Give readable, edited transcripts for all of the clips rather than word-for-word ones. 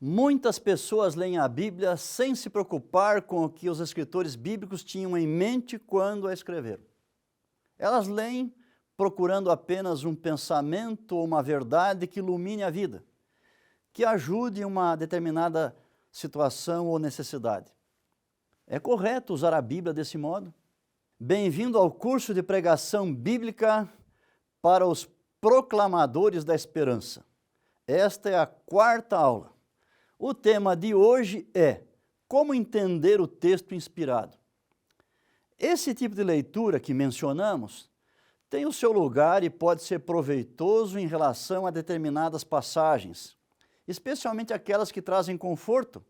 Muitas pessoas leem a Bíblia sem se preocupar com o que os escritores bíblicos tinham em mente quando a escreveram. Elas leem procurando apenas um pensamento ou uma verdade que ilumine a vida, que ajude em uma determinada situação ou necessidade. É correto usar a Bíblia desse modo? Bem-vindo ao curso de pregação bíblica para os proclamadores da esperança. Esta é a 4ª aula. O tema de hoje é como entender o texto inspirado. Esse tipo de leitura que mencionamos tem o seu lugar e pode ser proveitoso em relação a determinadas passagens, especialmente aquelas que trazem conforto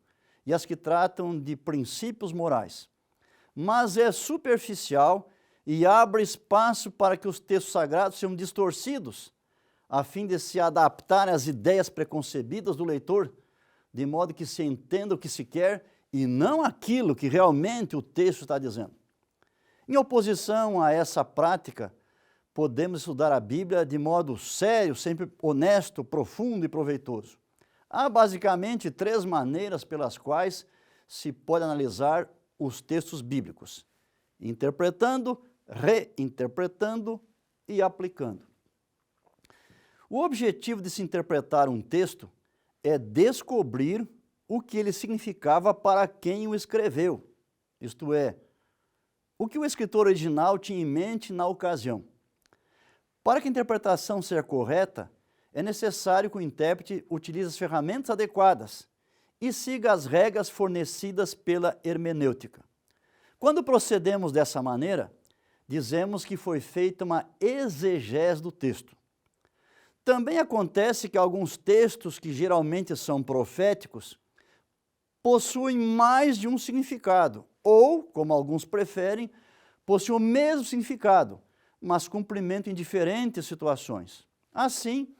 e as que tratam de princípios morais. Mas é superficial e abre espaço para que os textos sagrados sejam distorcidos, a fim de se adaptar às ideias preconcebidas do leitor, de modo que se entenda o que se quer e não aquilo que realmente o texto está dizendo. Em oposição a essa prática, podemos estudar a Bíblia de modo sério, sempre honesto, profundo e proveitoso. Há basicamente 3 maneiras pelas quais se pode analisar os textos bíblicos: interpretando, reinterpretando e aplicando. O objetivo de se interpretar um texto é descobrir o que ele significava para quem o escreveu, isto é, o que o escritor original tinha em mente na ocasião. Para que a interpretação seja correta, é necessário que o intérprete utilize as ferramentas adequadas e siga as regras fornecidas pela hermenêutica. Quando procedemos dessa maneira, dizemos que foi feita uma exegese do texto. Também acontece que alguns textos, que geralmente são proféticos, possuem mais de um significado, ou, como alguns preferem, possuem o mesmo significado, mas cumprimento em diferentes situações. Assim,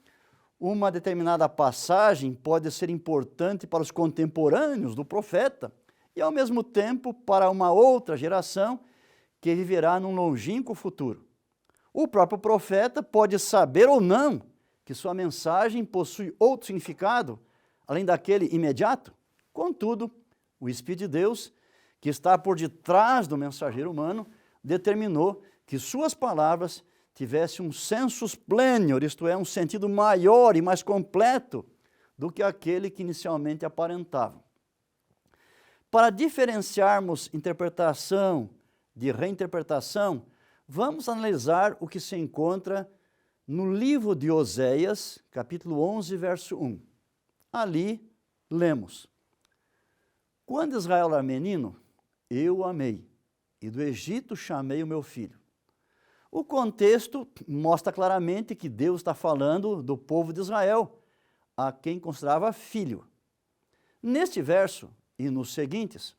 uma determinada passagem pode ser importante para os contemporâneos do profeta e, ao mesmo tempo, para uma outra geração que viverá num longínquo futuro. O próprio profeta pode saber ou não que sua mensagem possui outro significado, além daquele imediato. Contudo, o Espírito de Deus, que está por detrás do mensageiro humano, determinou que suas palavras tivessem um sensus plenior, isto é, um sentido maior e mais completo do que aquele que inicialmente aparentavam. Para diferenciarmos interpretação de reinterpretação, vamos analisar o que se encontra no livro de Oséias, capítulo 11, verso 1. Ali lemos: Quando Israel era menino, eu o amei, e do Egito chamei o meu filho. O contexto mostra claramente que Deus está falando do povo de Israel, a quem considerava filho. Neste verso e nos seguintes,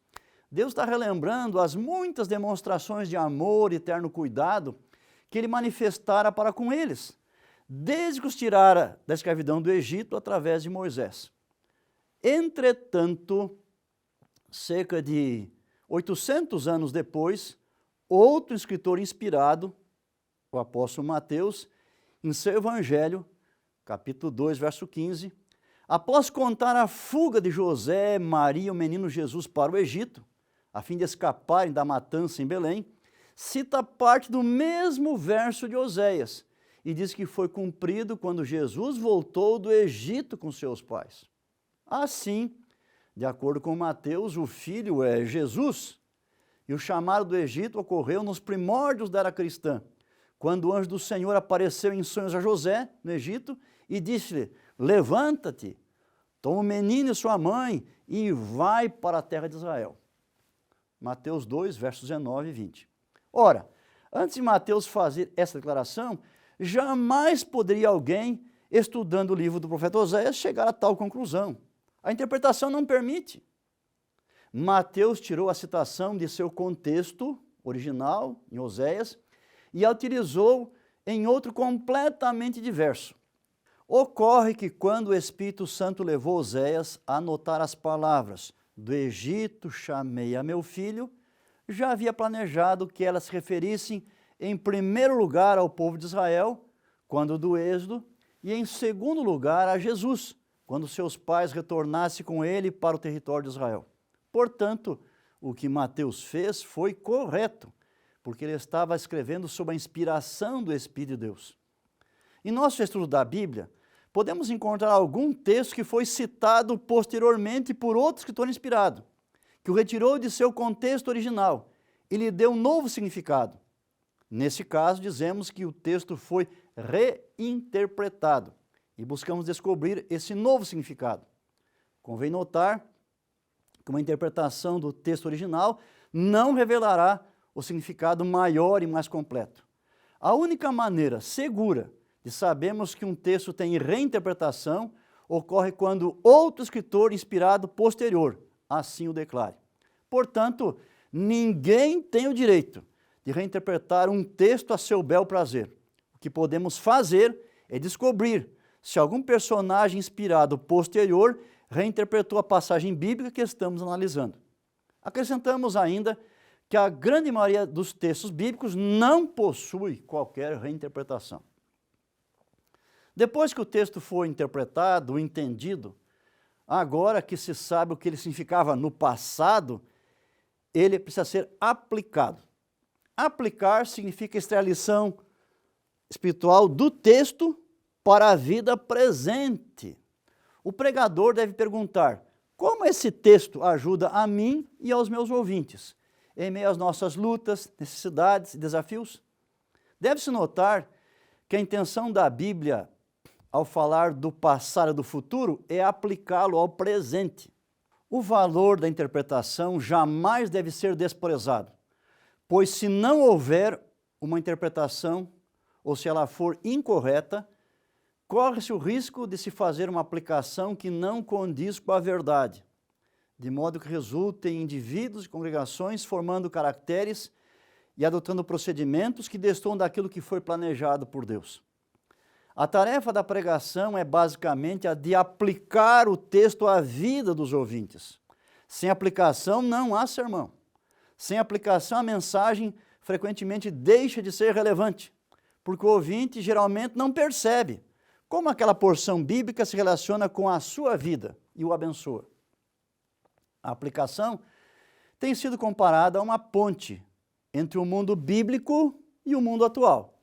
Deus está relembrando as muitas demonstrações de amor e eterno cuidado que ele manifestara para com eles, desde que os tirara da escravidão do Egito através de Moisés. Entretanto, cerca de 800 anos depois, outro escritor inspirado, o apóstolo Mateus, em seu Evangelho, capítulo 2, verso 15, após contar a fuga de José, Maria e o menino Jesus para o Egito, a fim de escaparem da matança em Belém, cita parte do mesmo verso de Oséias, e diz que foi cumprido quando Jesus voltou do Egito com seus pais. Assim, de acordo com Mateus, o filho é Jesus, e o chamado do Egito ocorreu nos primórdios da era cristã, quando o anjo do Senhor apareceu em sonhos a José, no Egito, e disse-lhe: levanta-te, toma o menino e sua mãe, e vai para a terra de Israel. Mateus 2, versos 19 e 20. Ora, antes de Mateus fazer essa declaração, jamais poderia alguém, estudando o livro do profeta Oséias, chegar a tal conclusão. A interpretação não permite. Mateus tirou a citação de seu contexto original, em Oséias, e a utilizou em outro completamente diverso. Ocorre que quando o Espírito Santo levou Oséias a anotar as palavras do Egito chamei a meu filho, já havia planejado que elas se referissem em primeiro lugar ao povo de Israel, quando do Êxodo, e em segundo lugar a Jesus, quando seus pais retornassem com ele para o território de Israel. Portanto, o que Mateus fez foi correto, porque ele estava escrevendo sob a inspiração do Espírito de Deus. Em nosso estudo da Bíblia, podemos encontrar algum texto que foi citado posteriormente por outro escritor inspirado, que o retirou de seu contexto original e lhe deu um novo significado. Nesse caso, dizemos que o texto foi reinterpretado e buscamos descobrir esse novo significado. Convém notar que uma interpretação do texto original não revelará o significado maior e mais completo. A única maneira segura de sabermos que um texto tem reinterpretação ocorre quando outro escritor inspirado posterior assim o declare. Portanto, ninguém tem o direito de reinterpretar um texto a seu bel prazer. O que podemos fazer é descobrir se algum personagem inspirado posterior reinterpretou a passagem bíblica que estamos analisando. Acrescentamos ainda que a grande maioria dos textos bíblicos não possui qualquer reinterpretação. Depois que o texto foi interpretado, entendido, agora que se sabe o que ele significava no passado, ele precisa ser aplicado. Aplicar significa extrair a lição espiritual do texto para a vida presente. O pregador deve perguntar: como esse texto ajuda a mim e aos meus ouvintes, em meio às nossas lutas, necessidades e desafios? Deve-se notar que a intenção da Bíblia, ao falar do passado e do futuro, é aplicá-lo ao presente. O valor da interpretação jamais deve ser desprezado, pois se não houver uma interpretação, ou se ela for incorreta, corre-se o risco de se fazer uma aplicação que não condiz com a verdade, de modo que resulte em indivíduos e congregações formando caracteres e adotando procedimentos que destoam daquilo que foi planejado por Deus. A tarefa da pregação é basicamente a de aplicar o texto à vida dos ouvintes. Sem aplicação não há sermão. Sem aplicação a mensagem frequentemente deixa de ser relevante, porque o ouvinte geralmente não percebe como aquela porção bíblica se relaciona com a sua vida e o abençoa. A aplicação tem sido comparada a uma ponte entre o mundo bíblico e o mundo atual.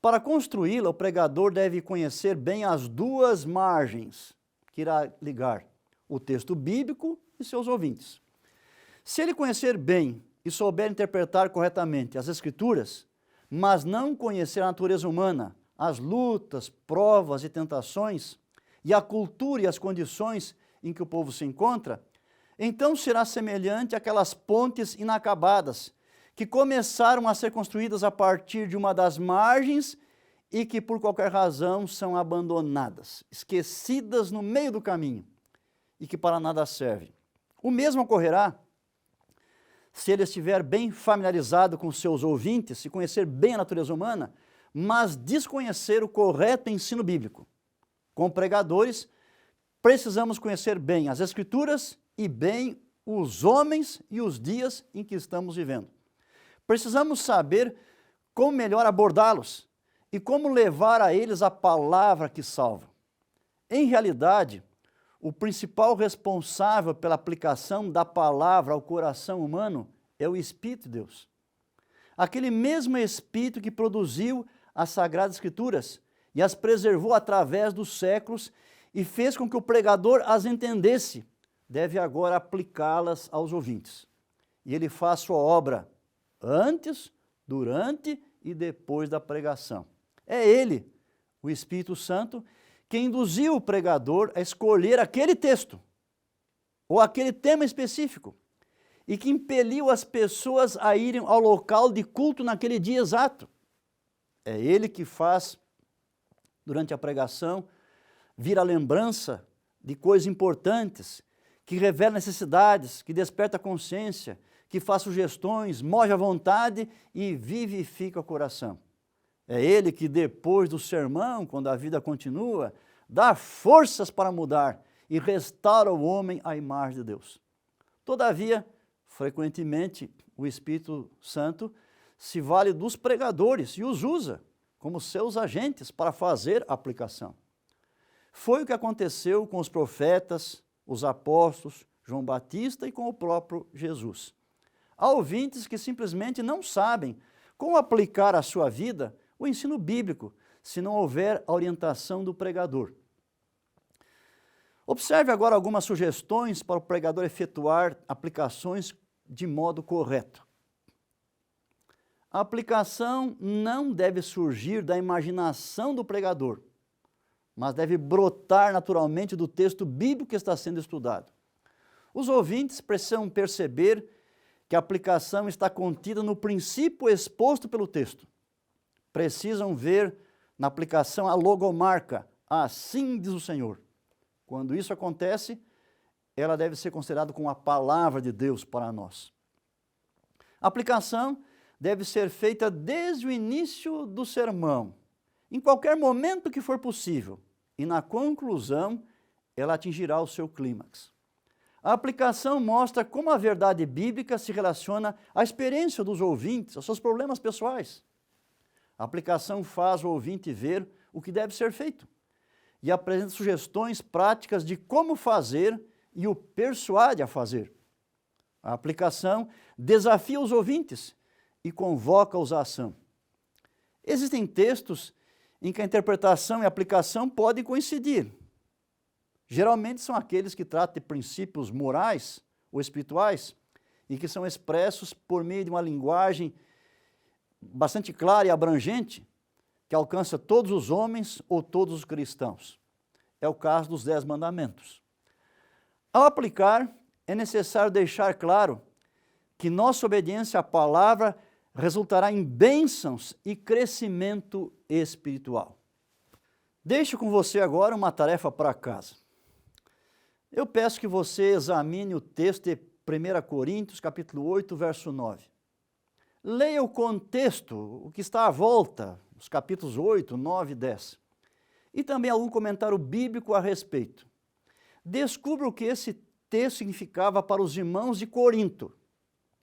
Para construí-la, o pregador deve conhecer bem as duas margens que irá ligar o texto bíblico e seus ouvintes. Se ele conhecer bem e souber interpretar corretamente as Escrituras, mas não conhecer a natureza humana, as lutas, provas e tentações, e a cultura e as condições em que o povo se encontra, então será semelhante àquelas pontes inacabadas que começaram a ser construídas a partir de uma das margens e que por qualquer razão são abandonadas, esquecidas no meio do caminho e que para nada servem. O mesmo ocorrerá se ele estiver bem familiarizado com seus ouvintes, se conhecer bem a natureza humana, mas desconhecer o correto ensino bíblico. Como pregadores, precisamos conhecer bem as Escrituras e bem os homens e os dias em que estamos vivendo. Precisamos saber como melhor abordá-los e como levar a eles a palavra que salva. Em realidade, o principal responsável pela aplicação da palavra ao coração humano é o Espírito de Deus. Aquele mesmo Espírito que produziu as Sagradas Escrituras e as preservou através dos séculos e fez com que o pregador as entendesse, deve agora aplicá-las aos ouvintes. E ele faz sua obra antes, durante e depois da pregação. É ele, o Espírito Santo, que induziu o pregador a escolher aquele texto ou aquele tema específico e que impeliu as pessoas a irem ao local de culto naquele dia exato. É ele que faz, durante a pregação, vir a lembrança de coisas importantes, que revela necessidades, que desperta a consciência, que faz sugestões, move a vontade e vivifica o coração. É ele que depois do sermão, quando a vida continua, dá forças para mudar e restaura o homem à imagem de Deus. Todavia, frequentemente, o Espírito Santo se vale dos pregadores e os usa como seus agentes para fazer a aplicação. Foi o que aconteceu com os profetas, os apóstolos, João Batista e com o próprio Jesus. Há ouvintes que simplesmente não sabem como aplicar à sua vida o ensino bíblico, se não houver a orientação do pregador. Observe agora algumas sugestões para o pregador efetuar aplicações de modo correto. A aplicação não deve surgir da imaginação do pregador, mas deve brotar naturalmente do texto bíblico que está sendo estudado. Os ouvintes precisam perceber que a aplicação está contida no princípio exposto pelo texto. Precisam ver na aplicação a logomarca, assim diz o Senhor. Quando isso acontece, ela deve ser considerada como a palavra de Deus para nós. A aplicação deve ser feita desde o início do sermão, em qualquer momento que for possível, e na conclusão ela atingirá o seu clímax. A aplicação mostra como a verdade bíblica se relaciona à experiência dos ouvintes, aos seus problemas pessoais. A aplicação faz o ouvinte ver o que deve ser feito e apresenta sugestões práticas de como fazer e o persuade a fazer. A aplicação desafia os ouvintes e convoca-os à ação. Existem textos em que a interpretação e a aplicação podem coincidir. Geralmente são aqueles que tratam de princípios morais ou espirituais e que são expressos por meio de uma linguagem bastante clara e abrangente que alcança todos os homens ou todos os cristãos. É o caso dos 10 mandamentos. Ao aplicar, é necessário deixar claro que nossa obediência à palavra resultará em bênçãos e crescimento espiritual. Deixo com você agora uma tarefa para casa. Eu peço que você examine o texto de 1 Coríntios, capítulo 8, verso 9. Leia o contexto, o que está à volta, os capítulos 8, 9 e 10. E também algum comentário bíblico a respeito. Descubra o que esse texto significava para os irmãos de Corinto,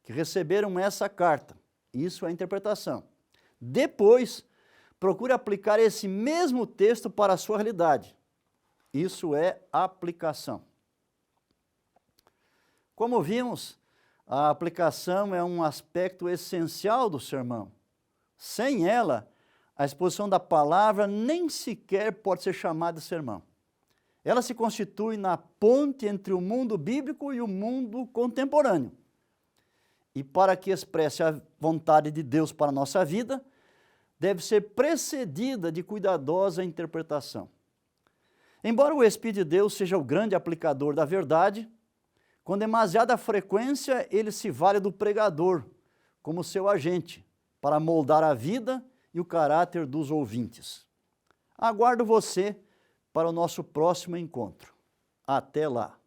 que receberam essa carta. Isso é a interpretação. Depois, procure aplicar esse mesmo texto para a sua realidade. Isso é aplicação. Como vimos, a aplicação é um aspecto essencial do sermão. Sem ela, a exposição da palavra nem sequer pode ser chamada de sermão. Ela se constitui na ponte entre o mundo bíblico e o mundo contemporâneo. E para que expresse a vontade de Deus para a nossa vida, deve ser precedida de cuidadosa interpretação. Embora o Espírito de Deus seja o grande aplicador da verdade, com demasiada frequência ele se vale do pregador como seu agente para moldar a vida e o caráter dos ouvintes. Aguardo você para o nosso próximo encontro. Até lá!